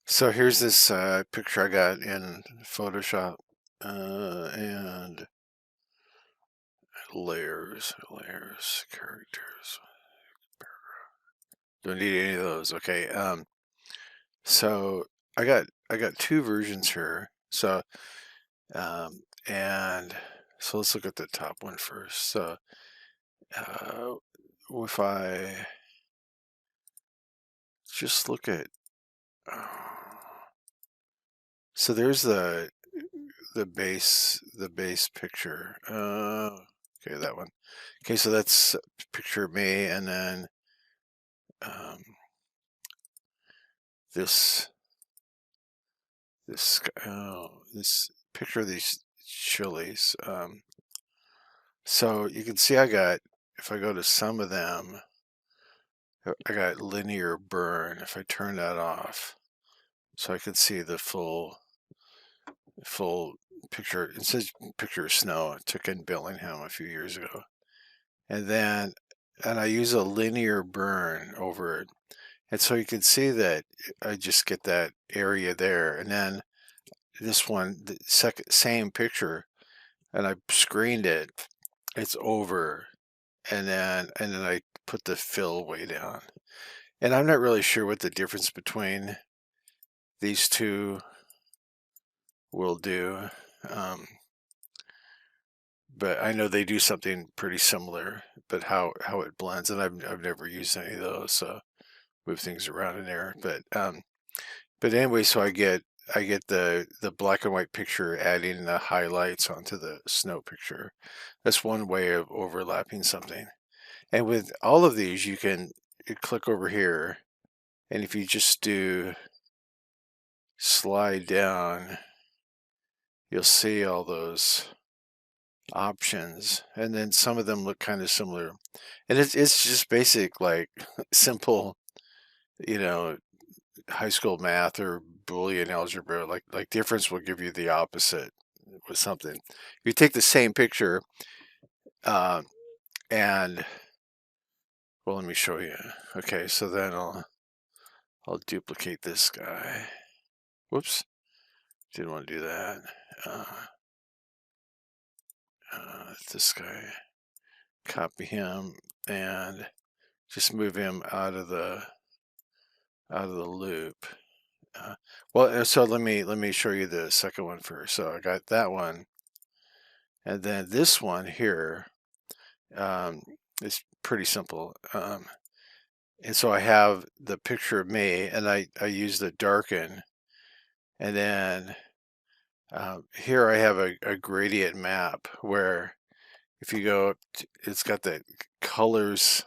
So here's this picture I got in Photoshop and layers, characters. Don't need any of those. Okay. So I got two versions here. So um, and so let's look at the top one first. So uh, if I just look at so there's the base picture. Okay, that one. Okay, so that's a picture of me, and then um, this this picture of these chilies. So you can see if I go to some of them, I got linear burn. If I turn that off, so I can see the full picture. It says picture of snow I took in Bellingham a few years ago. And then and I use a linear burn over it. And so you can see that I just get that area there. And then this one, the second same picture, and I screened it, it's over. And then I put the fill way down. And I'm not really sure what the difference between these two will do. Um, but I know they do something pretty similar, but how it blends, and I've never used any of those, so move things around in there. But anyway, so I get the black and white picture adding the highlights onto the snow picture. That's one way of overlapping something. And with all of these, you click over here, and if you just do slide down, you'll see all those options, and then some of them look kind of similar. And it's just basic, like simple, you know, high school math or Boolean algebra. Like difference will give you the opposite with something. You take the same picture, uh, and well, let me show you. Okay, so then I'll duplicate this guy. Whoops, didn't want to do that. Uh, this guy, copy him and just move him out of the loop. So let me show you the second one first. So I got that one, and then this one here um, is pretty simple. And so I have the picture of me, and I use the darken, and then here I have a gradient map where if you go, it's got same colors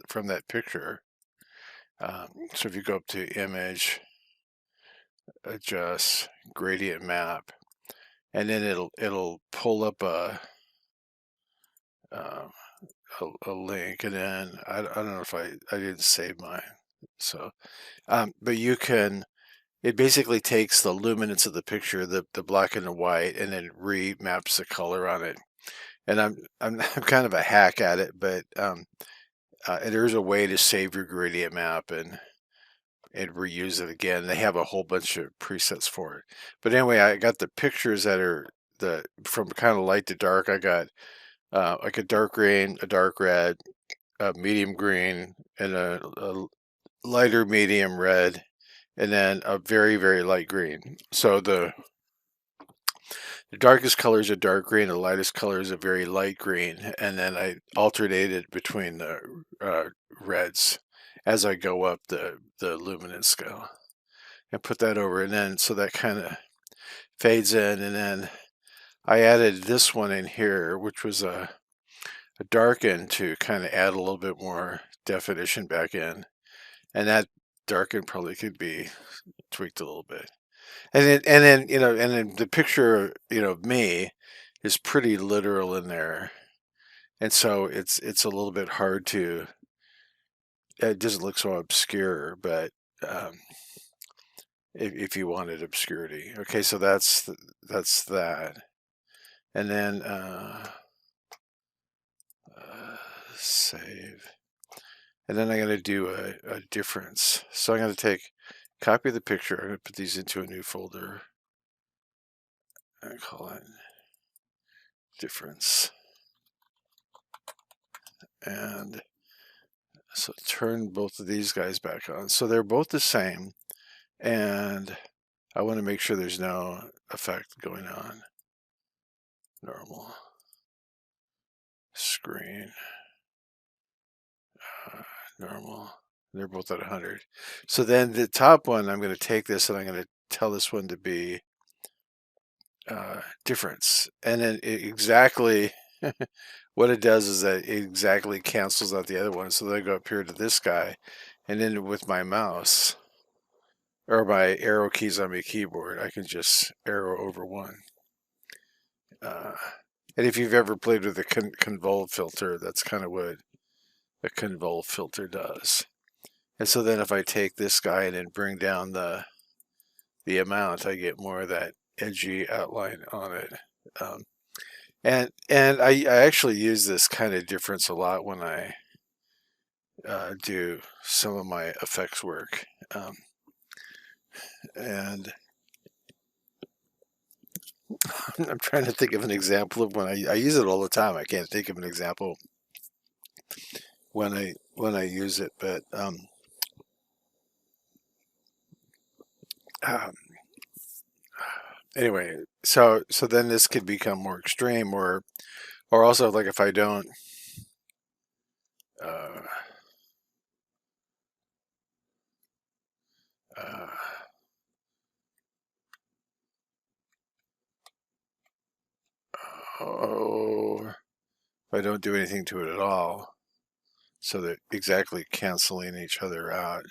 from that picture. So if you go up to image, adjust, gradient map, and then it'll pull up uh, a link, and then I don't know if I didn't save mine. So, but it basically takes the luminance of the picture, the black and the white, and then remaps the color on it. And I'm kind of a hack at it, but there's a way to save your gradient map and reuse it again. They have a whole bunch of presets for it. But anyway, I got the pictures that are from kind of light to dark. I got like a dark green, a dark red, a medium green, and a lighter medium red, and then a very, very light green. So the darkest color is a dark green, the lightest color is a very light green, and then I alternated between the reds as I go up the luminance scale, and put that over, and then so that kind of fades in, and then I added this one in here, which was a darken to kind of add a little bit more definition back in, and that darken probably could be tweaked a little bit. And then the picture, of me is pretty literal in there, and so it's a little bit hard to. It doesn't look so obscure, but um, if you wanted obscurity, okay, so that's that, and then save, and then I'm going to do a difference. So I'm going to take copy the picture. I'm going to put these into a new folder and call it difference. And so turn both of these guys back on. So they're both the same. And I want to make sure there's no effect going on. Normal. Screen. Normal. They're both at 100. So then the top one, I'm going to take this and I'm going to tell this one to be difference. And then exactly what it does is that it exactly cancels out the other one. So then I go up here to this guy, and then with my mouse or my arrow keys on my keyboard, I can just arrow over one. And if you've ever played with a convolve filter, that's kind of what a convolve filter does. And so then if I take this guy and then bring down the amount, I get more of that edgy outline on it. And I actually use this kind of difference a lot when I do some of my effects work. And I'm trying to think of an example of when I use it all the time. I can't think of an example when I use it, but anyway, so then this could become more extreme, or also like if I don't uh, uh, oh, if I don't do anything to it at all, so they're exactly canceling each other out.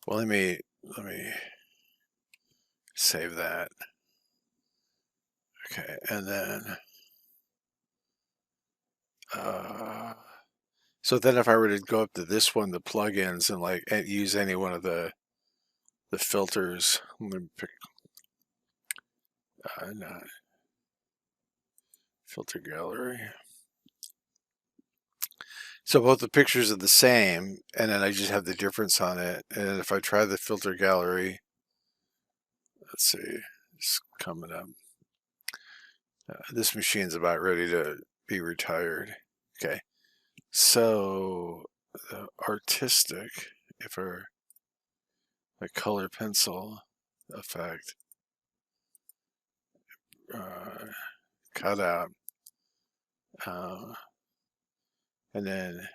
Well, let me save that. Okay, and then so then if I were to go up to this one, the plugins, and like use any one of the filters, let me pick no, filter gallery. So both the pictures are the same, and then I just have the difference on it. And if I try the filter gallery, let's see, it's coming up. This machine's about ready to be retired. Okay, so the artistic, if a color pencil effect, cut out, and then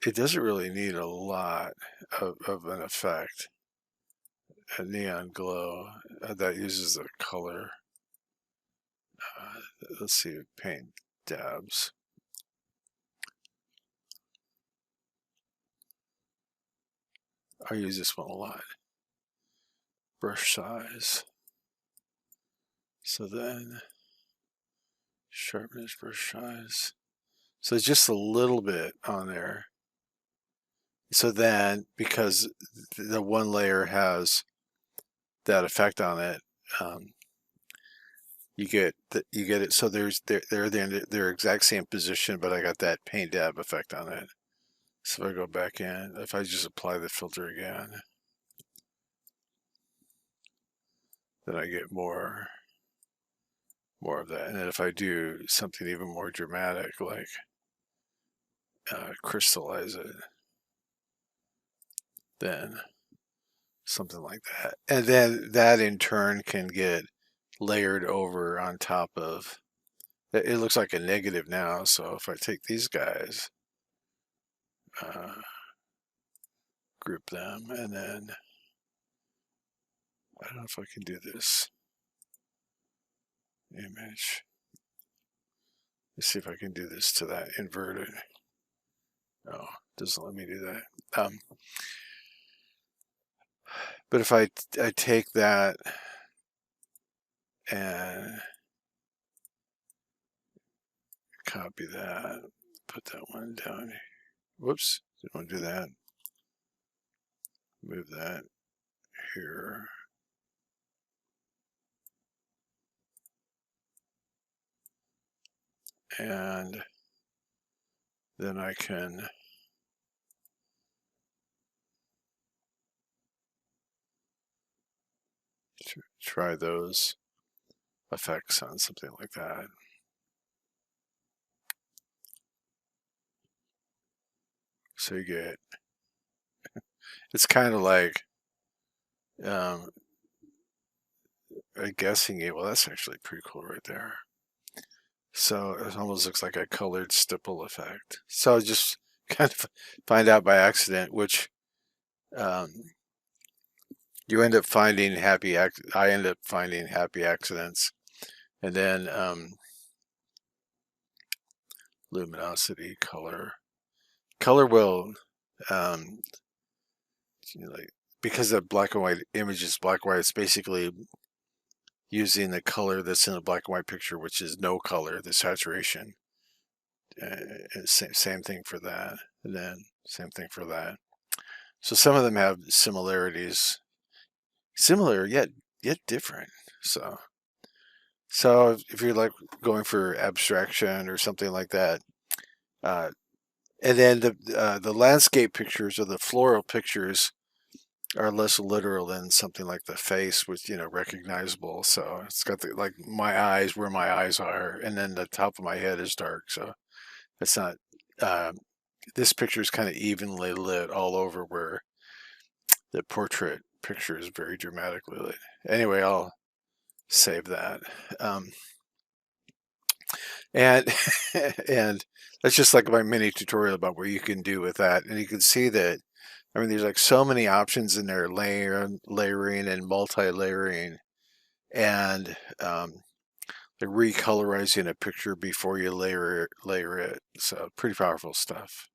it doesn't really need a lot of an effect. A neon glow that uses the color. Let's see, paint dabs. I use this one a lot. Brush size. So then sharpness, brush size. So just a little bit on there. So then, because the one layer has that effect on it, you get it. So they're in their exact same position, but I got that paint dab effect on it. So if I go back in, if I just apply the filter again, then I get more of that. And then if I do something even more dramatic, like crystallize it, then something like that. And then that in turn can get layered over on top of, it looks like a negative now. So if I take these guys, group them, and then I don't know if I can do this image. Let's see if I can do this to that inverted. Oh, doesn't let me do that. But if I take that and copy that, put that one down. Whoops, didn't want to do that. Move that here. And then I can try those effects on something like that. So you get, it's kind of like um, a guessing game. Well, that's actually pretty cool right there. So it almost looks like a colored stipple effect. So just kind of find out by accident which um, you end up finding I end up finding happy accidents, and then luminosity, color will um, like, because the black and white image is black and white. It's basically using the color that's in the black and white picture, which is no color, the saturation. Same thing for that, and then same thing for that. So some of them have similarities, similar yet different. So if you're like going for abstraction or something like that, uh, and then the landscape pictures or the floral pictures are less literal than something like the face, which recognizable. So it's got the like my eyes where my eyes are, and then the top of my head is dark. So it's not. Uh, this picture is kind of evenly lit all over, where the portrait picture is very dramatically lit. Anyway, I'll save that. Um, and and that's just like my mini tutorial about what you can do with that. And you can see that, I mean, there's like so many options in there, layering and multi-layering, and like recolorizing a picture before you layer it. So pretty powerful stuff.